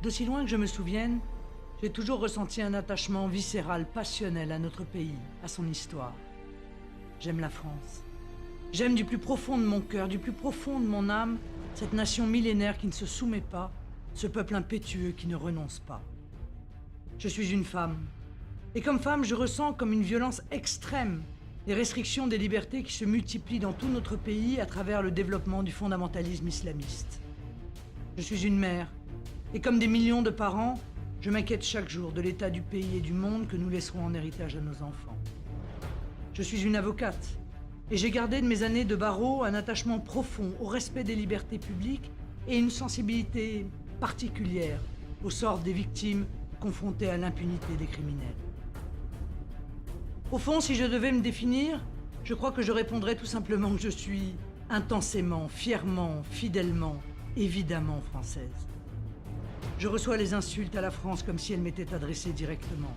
D'aussi loin que je me souvienne, j'ai toujours ressenti un attachement viscéral, passionnel à notre pays, à son histoire. J'aime la France. J'aime du plus profond de mon cœur, du plus profond de mon âme, cette nation millénaire qui ne se soumet pas, ce peuple impétueux qui ne renonce pas. Je suis une femme. Et comme femme, je ressens comme une violence extrême les restrictions des libertés qui se multiplient dans tout notre pays à travers le développement du fondamentalisme islamiste. Je suis une mère. Et comme des millions de parents, je m'inquiète chaque jour de l'état du pays et du monde que nous laisserons en héritage à nos enfants. Je suis une avocate, et j'ai gardé de mes années de barreau un attachement profond au respect des libertés publiques et une sensibilité particulière au sort des victimes confrontées à l'impunité des criminels. Au fond, si je devais me définir, je crois que je répondrais tout simplement que je suis intensément, fièrement, fidèlement, évidemment française. Je reçois les insultes à la France comme si elles m'étaient adressées directement.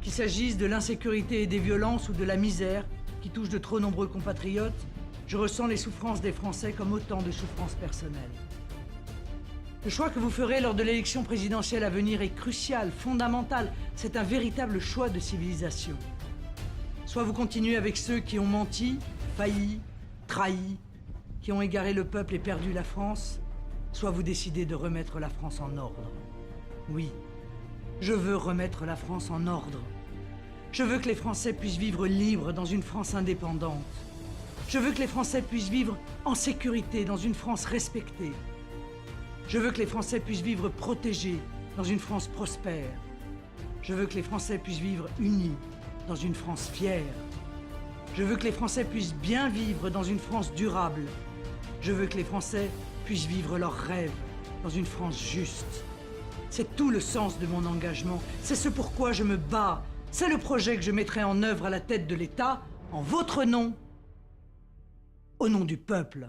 Qu'il s'agisse de l'insécurité et des violences ou de la misère qui touche de trop nombreux compatriotes, je ressens les souffrances des Français comme autant de souffrances personnelles. Le choix que vous ferez lors de l'élection présidentielle à venir est crucial, fondamental. C'est un véritable choix de civilisation. Soit vous continuez avec ceux qui ont menti, failli, trahi, qui ont égaré le peuple et perdu la France, soit vous décidez de remettre la France en ordre. Oui, je veux remettre la France en ordre. Je veux que les Français puissent vivre libres dans une France indépendante. Je veux que les Français puissent vivre en sécurité dans une France respectée. Je veux que les Français puissent vivre protégés dans une France prospère. Je veux que les Français puissent vivre unis dans une France fière. Je veux que les Français puissent bien vivre dans une France durable. Je veux que les Français puissent vivre leurs rêves dans une France juste. C'est tout le sens de mon engagement. C'est ce pourquoi je me bats. C'est le projet que je mettrai en œuvre à la tête de l'État, en votre nom, au nom du peuple.